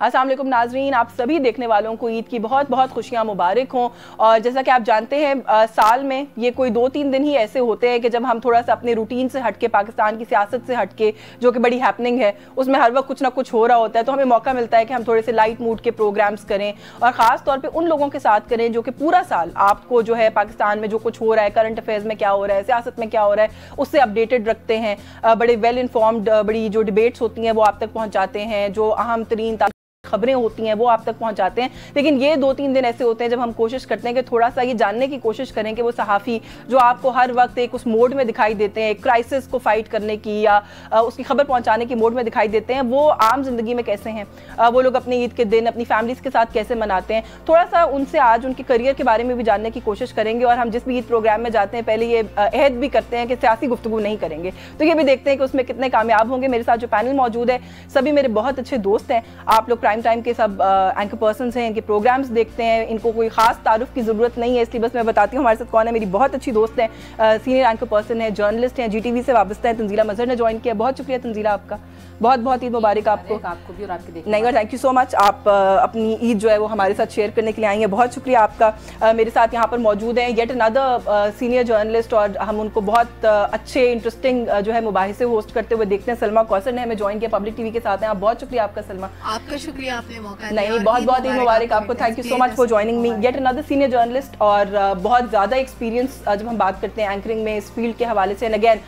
अस्सलाम वालेकुम नाजरीन, आप सभी देखने वालों को ईद की बहुत बहुत खुशियाँ मुबारक हों। और जैसा कि आप जानते हैं साल में ये कोई 2-3 दिन ही ऐसे होते हैं कि जब हम थोड़ा सा अपने रूटीन से हटके, पाकिस्तान की सियासत से हटके, जो कि बड़ी हैपनिंग है, उसमें हर वक्त कुछ ना कुछ हो रहा होता है, तो हमें मौका मिलता है कि हम थोड़े से लाइट मूड के प्रोग्राम्स करें और ख़ास तौर पर उन लोगों के साथ करें जो कि पूरा साल आपको जो है पाकिस्तान में जो कुछ हो रहा है, करंट अफेयर्स में क्या हो रहा है, सियासत में क्या हो रहा है, उससे अपडेटेड रखते हैं। बड़े वेल इन्फॉर्म्ड बड़ी जो डिबेट्स होती हैं वो आप तक पहुँचाते हैं, जो अहम तरीन खबरें होती हैं वो आप तक पहुंचाते हैं। लेकिन ये 2-3 दिन ऐसे होते हैं जब हम कोशिश करते हैं कि थोड़ा सा ये जानने की कोशिश करें कि वो सहाफ़ी जो आपको हर वक्त एक उस मोड में दिखाई देते हैं, एक क्राइसिस को फाइट करने की या उसकी खबर पहुंचाने की मोड में दिखाई देते हैं, वो आम जिंदगी में कैसे हैं, वो लोग अपने ईद के दिन अपनी फैमिलीज के साथ कैसे मनाते हैं। थोड़ा सा उनसे आज उनके करियर के बारे में भी जानने की कोशिश करेंगे। और हम जिस भी ईद प्रोग्राम में जाते हैं पहले ये अहद भी करते हैं कि सियासी गुफ्तगू नहीं करेंगे, तो ये भी देखते हैं कि उसमें कितने कामयाब होंगे। मेरे साथ जो पैनल मौजूद है सभी मेरे बहुत अच्छे दोस्त हैं। आप लोग प्राइम टाइम के सब एंकर पर्सन्स हैं, इनके प्रोग्राम्स देखते हैं, इनको कोई खास तारुफ की ज़रूरत नहीं है, इसलिए बस मैं बताती हूँ हमारे साथ कौन है। मेरी बहुत अच्छी दोस्त है, सीनियर एंकर पर्सन है, जर्नलिस्ट हैं, GTV से वाबस्ता है, तंजीला मजहर ने ज्वाइन किया। बहुत शुक्रिया तंजीला, आपका बहुत बहुत ईद मुबारक आपको भी और आपके देखने नहीं, और थैंक यू सो मच। आप अपनी ईद जो है वो हमारे साथ शेयर करने के लिए आई हैं, बहुत शुक्रिया आपका। मेरे साथ यहाँ पर मौजूद हैं येट अनदर सीनियर जर्नलिस्ट, और हम उनको बहुत अच्छे इंटरेस्टिंग जो है मुबाहिसे होस्ट करते हुए देखते हैं। सलमा कौसर ने हमें ज्वाइन किया, पब्लिक TV के साथ हैं आप। बहुत शुक्रिया आपका सलमा। आपका शुक्रिया, आपने मौका दिया। नहीं, बहुत बहुत ईद मुबारक आपको। Thank you so much for joining me. Yet another senior journalist और बहुत ज़्यादा एक्सपीरियंस जब हम बात करते हैं एंकरिंग में इस फील्ड के हवाले से, and again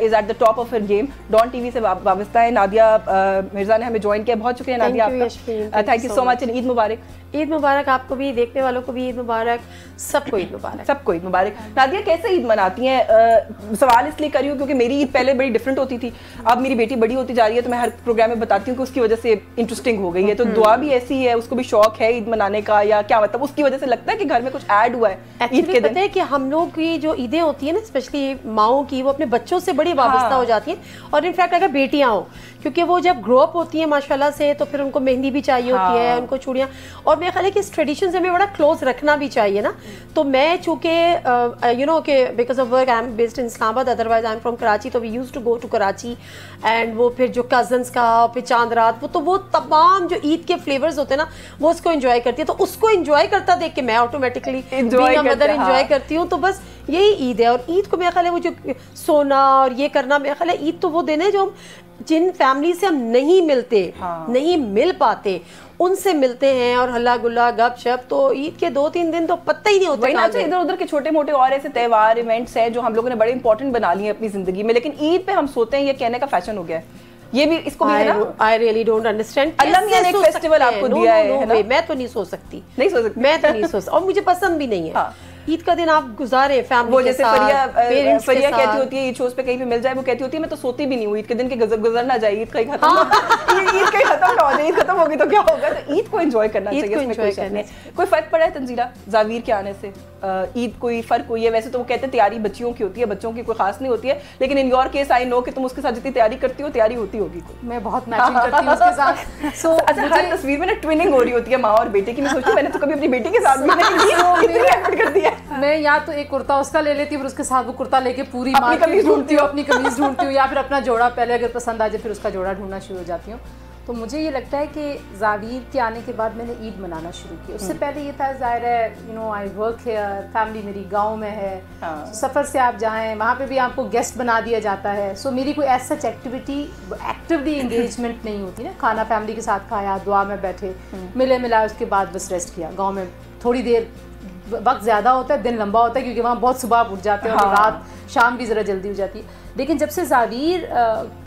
is at the top of her game, Dawn TV से वाबस्ता है। नादिया मिर्जा ने हमें ज्वाइन किया, बहुत शुक्रिया नादिया आपका। Thank you so much and Eid मुबारक। ईद मुबारक आपको भी, देखने वालों को भी ईद मुबारक, सबको ईद मुबारक। सबको ईद मुबारक। नादिया कैसे ईद मनाती हैं? सवाल इसलिए करी हूँ क्योंकि मेरी ईद पहले बड़ी डिफरेंट होती थी, अब मेरी बेटी बड़ी होती जा रही है, तो मैं हर प्रोग्राम में बताती हूँ कि उसकी वजह से इंटरेस्टिंग हो गई है। तो दुआ भी ऐसी है, उसको भी शौक है ईद मनाने का, या क्या मतलब उसकी वजह से लगता है कि घर में कुछ ऐड हुआ है ईद के दिन? पता है कि हम लोग की जो ईदें होती है ना, स्पेशली माओ की, वो अपने बच्चों से बड़ी वाबस्ता हो जाती हैं। और इनफैक्ट अगर बेटियां हो, क्योंकि वो जब ग्रो अप होती हैं माशाल्लाह से, तो फिर उनको मेहंदी भी चाहिए होती है, उनको चूड़ियाँ, और मेरे ख्याल है कि इस ट्रेडिशन से हमें बड़ा क्लोज रखना भी चाहिए ना। तो मैं चूँकि यू नो कि because of work I am based in Islamabad, otherwise I am from Karachi, तो we used to go to Karachi. And वो फिर जो कजन्स का, फिर चांद रात, वो तो वो तमाम जो ईद के फ्लेवर्स होते हैं ना, वो उसको एंजॉय करती है। तो उसको एंजॉय करता देख के मैं ऑटोमेटिकली मदर एंजॉय करती हूँ। तो बस यही ईद है। और ईद को मेरा ख्याल है वो जो सोना और ये करना, मेरा ख्याल है ईद तो वो दिन है जो हम जिन फैमिली से हम नहीं मिलते, नहीं मिल पाते, उनसे मिलते हैं और हल्ला गुल्ला गप शप। तो ईद के 2-3 दिन तो पता ही नहीं होता। इधर उधर के छोटे मोटे और ऐसे त्यौहार इवेंट्स हैं जो हम लोगों ने बड़े इंपॉर्टेंट बना लिए अपनी जिंदगी में, लेकिन ईद पे हम सोते हैं ये कहने का फैशन हो गया है। ये भी इसको भी है ना, आई रियली डोंट अंडरस्टैंड। अल्लाह ने एक फेस्टिवल आपको दिया है, मैं तो नहीं सो सकती, नहीं सो सकती, मैं तो नहीं सो सकती, और मुझे पसंद भी नहीं है। ईद का दिन आप गुजारे फैमिली के साथ। फरिया कहती होती है ईद शोज पे कहीं पे मिल जाए, वो कहती होती है मैं तो सोती भी नहीं हूँ ईद के दिन के, गुजर ना जाए, ईद कहीं खत्म ईद कहीं खत्म ना हो जाए, ईद खत्म होगी तो क्या होगा। तो ईद को एंजॉय करना चाहिए। कोई फर्क पड़ा है तंजीला जावीर के आने से? ईद कोई फर्क हुई है? वैसे तो वो कहते हैं तैयारी बच्चियों की होती है, बच्चों की कोई खास नहीं होती है, लेकिन in your case I know कि तुम उसके साथ जितनी तैयारी करती हो, तैयारी होती होगी। मैं बहुत मैचिंग करती हूँ उसके साथ। अच्छा, हर तस्वीर में ना ट्विनिंग हो रही होती है माँ और बेटे की। मैं सोचती हूँ मैंने तो कभी अपनी बेटी के साथ भी नहीं एफर्ट कर दिया। मैं या तो एक कुर्ता उसका ले लेती हूँ, फिर उसके साथ वो कुर्ता लेके पूरी मार्केट ढूंढती हूँ, अपनी कमीज ढूंढती हूँ, या फिर अपना जोड़ा पहले अगर पसंद आ जाए फिर उसका जोड़ा ढूंढना शुरू हो जाती हूँ। तो मुझे ये लगता है कि जावीर के आने के बाद मैंने ईद मनाना शुरू की। उससे पहले ये था जाहिर है, you know I work here, family मेरी गांव में है, सफ़र से आप जाएं वहाँ पे भी आपको गेस्ट बना दिया जाता है। सो मेरी कोई ऐसा एक्टिविटी, एक्टिवली इंगेजमेंट नहीं होती ना। खाना फैमिली के साथ खाया, दुआ में बैठे, मिले मिला, उसके बाद बस रेस्ट किया। गाँव में थोड़ी देर वक्त ज़्यादा होता है, दिन लंबा होता है, क्योंकि वहाँ बहुत सुबह आप उठ जाते हैं और रात शाम भी ज़रा जल्दी हो जाती है। लेकिन जब से जावीर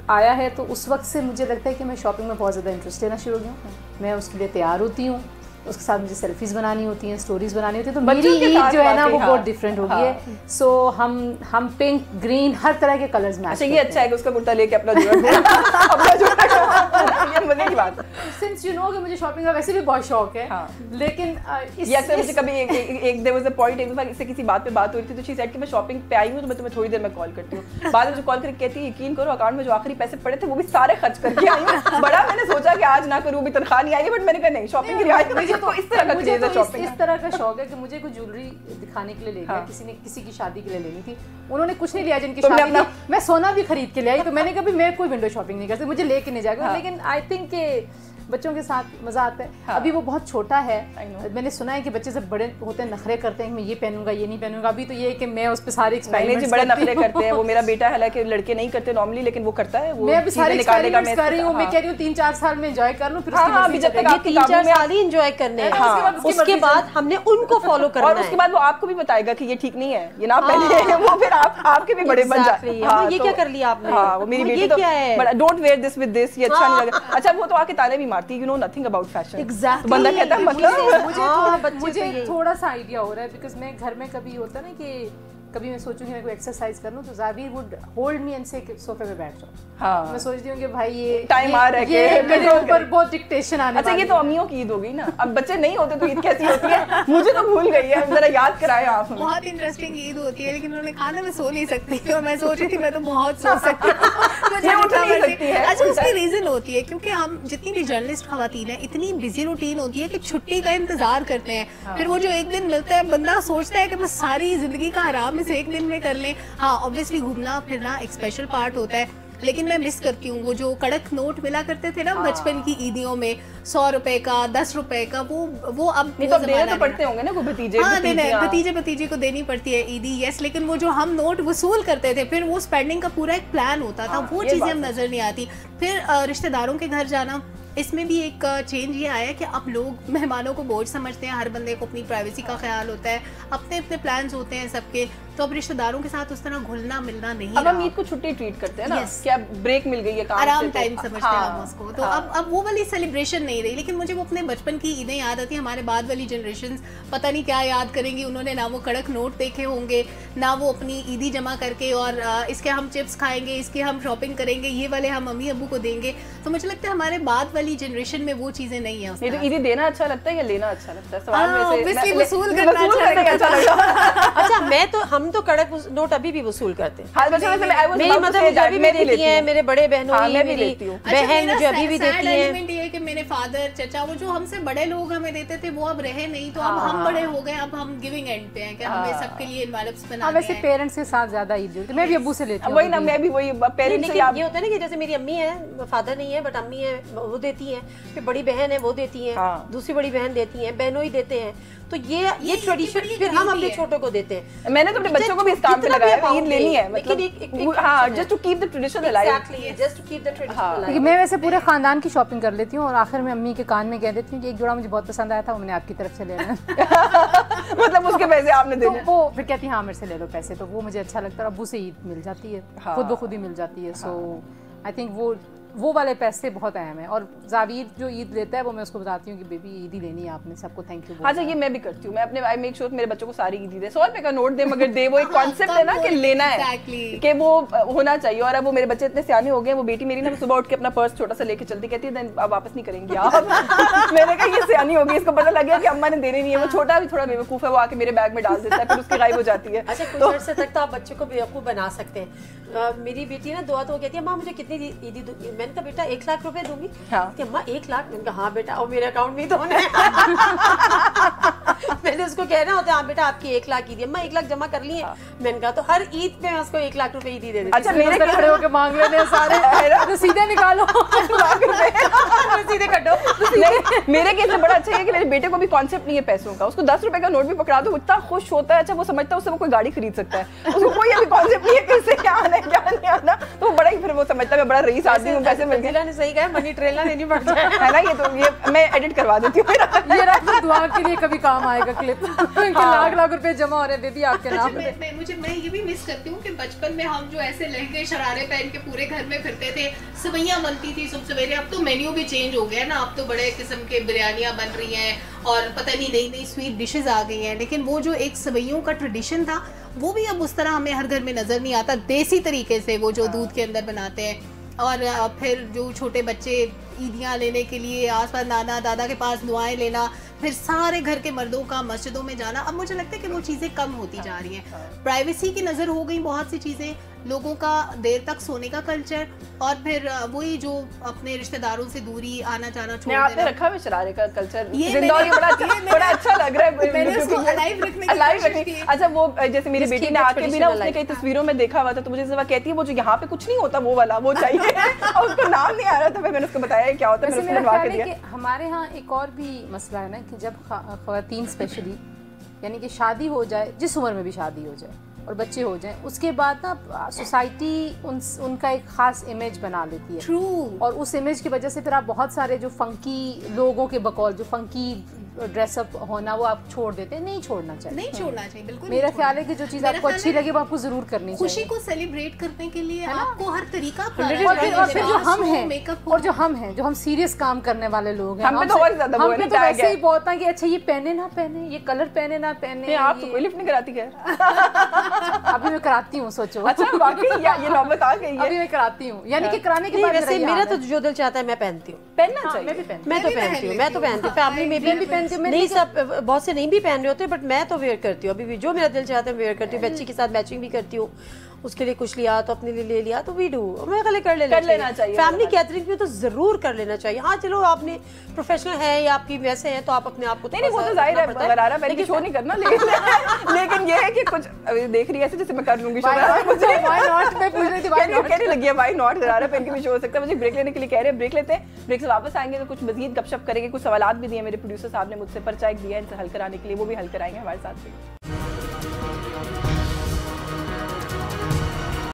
आया है तो उस वक्त से मुझे लगता है कि मैं शॉपिंग में बहुत ज़्यादा इंटरेस्ट लेना शुरू हो गया। मैं उसके लिए तैयार होती हूँ, उसके साथ मुझे सेल्फीज़ बनानी होती हैं, स्टोरीज़ बनानी होती है। तो मेरी ईद जो है ना वो बहुत डिफरेंट हो गई है। सो हम पिंक, ग्रीन, हर तरह के कलर्स में। अच्छा, ये अच्छा है कि उसका कुर्ता लेके अपना मजे की बात। सिंस यू नो कि मुझे शॉपिंग का वैसे भी बहुत शौक है, लेकिन मुझे कभी एक देयर वाज अ पॉइंट, एक दफा इससे किसी बात पे बात हो रही थी, तो शी सेड कि मैं शॉपिंग पे आई हूँ तो मैं तुम्हें थोड़ी देर में कॉल करती हूँ। बाद में मुझे कॉल करके कहती है यकीन करो अकाउंट में जो आखिरी पैसे पड़े थे वो भी सारे खर्च करके आई हूँ। बड़ा मैंने सोचा कि आज ना करूँ, भी तनख्वाह नहीं आई है, बट मैंने कहा नहीं शॉपिंग के लिए आई। मुझे तो इस तरह का इस तरह का शौक है कि मुझे कोई ज्वेलरी दिखाने के लिए ले गया, किसी ने किसी की शादी के लिए लेनी थी, उन्होंने कुछ नहीं लिया जिनकी शादी थी, मैं सोना भी खरीद के ले आई। तो मैंने कहा मैं कोई विंडो शॉपिंग नहीं करती, मुझे लेके नहीं जाएगा। लेकिन आई थिंक बच्चों के साथ मजा आता है। हाँ। अभी वो बहुत छोटा है, मैंने सुना है कि बच्चे जब बड़े होते हैं नखरे करते हैं, मैं ये पहनूंगा ये नहीं पहनूंगा। अभी तो ये है कि मैं उस पर सारे एक्सपेरिमेंट्स बड़े नखरे करते हैं वो। मेरा बेटा हालांकि लड़के नहीं करते नॉर्मली, लेकिन वो करता है। वो मैं अभी सारे एक्सपेरिमेंट्स कर रही हूँ। मैं हाँ। कह रही हूँ 3-4 साल में एंजॉय कर लूँ, फिर अभी जब तक आपके 3-4 साल ही एंजॉय करने हैं, उसके बाद हमने उनको फॉलो करना है। और उसके बाद वो आपको भी बताएगा कि ये ठीक नहीं है, ये ना पहने। वो फिर आपके भी बड़े बन जाते हैं। ये क्या कर लिया आपने? हाँ, वो मेरी बेटी तो but don't wear this with this, ये अच्छा नहीं लगा। अच्छा वो तो आके ताने भी मारती है, you know nothing about fashion. Exactly. बंदा कहता है मतलब मुझे थोड़ा सा आइडिया हो रहा है, बिकॉज मैं घर में कभी होता है ना कि कभी मैं सोचूंगी मैं कोई एक्सरसाइज कर लूं तो Javir would hold me and से सोफे पे बैठ जाओ। हाँ। मैं सोचती हूँ कि भाई ये टाइम आ रहा है ये मेरे ऊपर बहुत डिक्टेशन आने अच्छा ये तो अम्मियों की ईद हो गई ना, अब बच्चे नहीं होते तो ईद कैसी होती है मुझे तो भूल गई है, जरा याद कराएं आप। बहुत इंटरेस्टिंग ईद होती है, लेकिन उन्होंने कहा ना मैं सो नहीं सकती, और मैं सोच रही थी मैं तो बहुत सो सकती हूँ। अच्छा उसकी रीजन होती है क्योंकि हम जितनी भी जर्नलिस्ट खवातीन है इतनी बिजी रूटीन होती है कि छुट्टी का इंतजार करते हैं। फिर वो जो एक दिन मिलता है बंदा सोचता है कि बस सारी जिंदगी का आराम इस एक दिन में कर ले। हाँ ऑब्वियसली घूमना फिरना एक स्पेशल पार्ट होता है, लेकिन मैं मिस करती हूँ वो जो कड़क नोट मिला करते थे ना बचपन की ईदियों में, 100 रुपए का 10 रुपए का, वो अब नहीं तो देने तो पड़ते होंगे ना कोई भतीजे। हाँ भतीजे भतीजे को देनी पड़ती है ईदी, यस, लेकिन वो जो हम नोट वसूल करते थे फिर वो स्पेंडिंग का पूरा एक प्लान होता था, वो चीजें अब नजर नहीं आती। फिर रिश्तेदारों के घर जाना, इसमें भी एक चेंज ये आया कि अब लोग मेहमानों को बोझ समझते हैं, हर बंदे को अपनी प्राइवेसी का ख्याल होता है, अपने अपने प्लान्स होते हैं सबके, तो अब रिश्तेदारों के साथ उस तरह घुलना मिलना नहीं। अब हम ईद को छुट्टी ट्रीट करते हैं ना, क्या ब्रेक मिल गई है काम से, आराम टाइम समझते हैं हम उसको, तो अब वो वाली सेलिब्रेशन नहीं रही। लेकिन मुझे वो अपने बचपन की ईदें याद आती है। हमारे बाद वाली जनरेशन पता नहीं क्या याद करेंगी, उन्होंने ना वो कड़क नोट देखे होंगे, ना वो अपनी ईदी जमा करके और इसके हम चिप्स खाएंगे, इसके हम शॉपिंग करेंगे, ये वाले हम मम्मी अबू को देंगे। तो मुझे लगता है हमारे बाद वाली जनरेशन में वो चीजें नहीं है। ये तो ईदी देना अच्छा लगता है या लेना अच्छा लगता है? सवाल वैसे वसूल करना अच्छा लगता। अच्छा मैं तो हम तो कड़क नोट अभी भी वसूल करते हैं। हाँ, मेरी मदर मुझे अभी भी देती है, मेरे बड़े बहनों की मेरी बहन मुझे अभी भी देती है। ये है कि मेरे फादर चचा वो जो हमसे बड़े लोग हमें देते थे वो अब रहे नहीं, तो अब हम बड़े हो गए, अब हम गिविंग एंड पे हैं कि हमें सबके लिए एनवेलप्स बनाने हैं। वैसे पेरेंट्स के साथ ज्यादा ईद होती है, मैं भी अब्बू से लेती हूँ। वही ना, मैं भी वही पेरेंट्स से। ये होता है ना कि जैसे मेरी अम्मी है, फादर नहीं है बट अम्मी है वो देती है, फिर बड़ी बहन है वो देती है, दूसरी बड़ी बहन देती है, बहनों ही देते हैं, तो ये ट्रेडिशन फिर हम अपने छोटों को देते हैं। मैंने तो अपने बच्चों को भी इस काम पे लगाया है, ईद लेनी है मतलब, हाँ just to keep the tradition alive. Exactly, just to keep the tradition alive. मैं वैसे पूरे खानदान की शॉपिंग कर लेती हूँ और आखिर में अम्मी के कान में कह देती हूँ कि एक जोड़ा मुझे बहुत पसंद आया था, वो मैंने आपकी तरफ से लेना है। मतलब उसके पैसे आपने देने। तो वो फिर कहती है हाँ मेरे से ले लो पैसे, तो वो मुझे अच्छा लगता है। अब्बू से ईद मिल जाती है, खुद ब खुद ही मिल जाती है। सो आई थिंक वो वाले पैसे बहुत अहम है। और जावीर जो ईद लेता है वो मैं उसको बताती हूँ कि बेबी ईद ही लेनी है आपने, सबको थैंक यू। अच्छा ये मैं भी करती हूँ, मैं अपने आई मेक श्योर मेरे बच्चों को सारी ईद दे, 100 रुपए का नोट दे मगर दे, वो एक कॉन्सेप्ट है ना कि लेना है, कि वो होना चाहिए। और अब वो मेरे बच्चे इतने सियाने हो गए, वो बेटी मेरी ना सुबह उठ के अपना पर्स छोटा सा लेके चलती, कहती है अब वापस नहीं करेंगी आप। मैंने कहा ये सियानी होगी, इसको पता लग गया कि अम्मा ने देने नहीं है। वो छोटा भी थोड़ा बेवकूफ है, वो आके मेरे बैग में डाल देता है, फिर उसकी गायब हो जाती है। अच्छा कुछ अर्से तक तो आप बच्चों को बेवकूफ बना सकते हैं। मेरी बेटी ना दुआ तो कहती है माँ मुझे कितनी ईदी दूंगी, मैंने कहा बेटा 1 लाख रुपए दूंगी। हाँ। अम्मा 1 लाख, मैंने कहा हाँ बेटा, और मेरे अकाउंट में तो होने। मैंने उसको कहना होता है हाँ बेटा आपकी 1 लाख ईदी, अम्मा 1 लाख जमा कर लिए। मैंने कहा तो हर ईद पे मैं उसको 1 लाख रुपए ईदी दे देती। अच्छा मेरे खड़े होकर मांग लेने सारे, तो सीधे निकालो सीधे कटो। मेरे केस में बड़ा अच्छा है कि मेरे बेटे को भी कॉन्सेप्ट नहीं है पैसों का, उसको 10 रुपए का नोट भी पकड़ा दो इतना खुश होता है। अच्छा वो समझता है उससे वो कोई गाड़ी खरीद सकता है, उसको कोई अभी कॉन्सेप्ट नहीं है किससे क्या आना है क्या नहीं आना, तो बड़ा ही फिर वो समझता है मैं बड़ा रईस आदमी हूँ, पैसे मिल गए। ने सही कहा, मनी ट्रेलर लेनी पड़ जाए है ना। ये तो ये मैं एडिट करवा देती हूँ, ये रख दुआ के लिए कभी काम आएगा क्लिप। लाख रुपए जमा हो रहे बेबी आपके नाम पे। मैं ये भी मिस करती हूँ कि बचपन में हम जो ऐसे लहंगे शरारे पहन के पूरे घर में फिरते थे, सवैयां बनती थी सुबह सवेरे। अब तो मेन्यू भी चेंज हो गया ना, अब तो बड़े किस्म के बिरयानियां बन रही हैं और पता नहीं नई नई स्वीट डिशेज आ गई हैं, लेकिन वो जो एक सवैयों का ट्रेडिशन था वो भी अब उस तरह हमें हर घर में नजर नहीं आता, देसी तरीके से वो जो दूध के अंदर बनाते हैं। और फिर जो छोटे बच्चे ईदियाँ लेने के लिए आसपास नाना दादा के पास दुआएं लेना, फिर सारे घर के मर्दों का मस्जिदों में जाना, अब मुझे लगता है कि वो चीज़ें कम होती जा रही हैं। प्राइवेसी की नज़र हो गई बहुत सी चीज़ें, लोगों का देर तक सोने का कल्चर, और फिर वही जो अपने रिश्तेदारों से दूरी, आना जाना छोड़ देना। आपने रखा है शरारे का कल्चर, ये बड़ा अच्छा लग रहा है, मैंने उसको अलाइव रखने की कोशिश की। अच्छा वो जैसे मेरी बेटी ने आके भी ना, उसने कई तस्वीरों में देखा हुआ था, तो मुझे कहती है वो जो यहाँ पे कुछ नहीं होता वो वाला वो चाहिए और उसको नाम नहीं आ रहा था, फिर मैंने उसको बताया क्या होता है, मैंने बनवा के दिया। हमारे यहाँ एक और भी मसला है ना कि जब ख़वातीन स्पेशली यानी कि शादी हो जाए, जिस उम्र में भी शादी हो जाए और बच्चे हो जाएं, उसके बाद ना सोसाइटी उनका एक खास इमेज बना लेती है। ट्रू। और उस इमेज की वजह से फिर आप बहुत सारे जो फंकी लोगों के बकौल जो फंकी ड्रेसअप होना वो आप छोड़ देते हैं। नहीं छोड़ना चाहिए, नहीं छोड़ना चाहिए, बिल्कुल। मेरा ख्याल है कि जो चीज़ आपको अच्छी लगे वो आपको जरूर करनी चाहिए। खुशी को सेलिब्रेट करने के लिए आपको हर तरीका और फिर जो हम हैं और जो हम सीरियस काम करने वाले लोग हैं, हम पे तो वैसे ही बहुत है कि अच्छा ये पहने ना पहने, ये कलर पहने ना पहने। आप तो कोई लिफ्ट नहीं कराती क्या? अभी मैं कराती हूँ, सोचो। अच्छा वाकई ये नौबत आ गई है। अभी मैं कराती हूँ, यानी कि कराने के बाद वैसे मेरा तो जो दिल चाहता है मैं पहनती हूँ, पहनना चाहिए। मैं तो पहनती हूँ, फैमिली में भी पहनती हूँ। नहीं सब बहुत से नहीं भी पहन रहे होते, बट मैं तो वेयर करती हूँ। अभी भी जो मेरा दिल चाहता है वेयर करती हूँ। बच्ची के साथ मैचिंग भी करती हूँ, उसके लिए कुछ लिया तो अपने लिए ले लिया तो वी डू। मैं खाली कर लेना चाहिए। फैमिली गैदरिंग में तो जरूर कर लेना चाहिए। हाँ चलो आपने प्रोफेशनल है या आपकी वैसे है तो आप अपने आप को नहीं वो तो जाहिर है गरारा पहन के शो नहीं करना, लेकिन ये है कि कुछ देख रही है ऐसे जैसे मैं कर लूंगी शो। मुझे व्हाई नॉट मैं पूछ रही थी, कहने लगी है व्हाई नॉट, गरारा पहन के भी शो हो सकता है। मुझे ब्रेक लेने के लिए कह रहे हैं, ब्रेक लेते हैं, ब्रेक से वापस आएंगे तो कुछ मजीद गपशप करेंगे। कुछ सवालात भी दिए मेरे प्रोड्यूसर साहब ने मुझसे, पर्चा एक दिया इनसे हल कराने के लिए, वो भी हल कराएंगे हमारे साथ।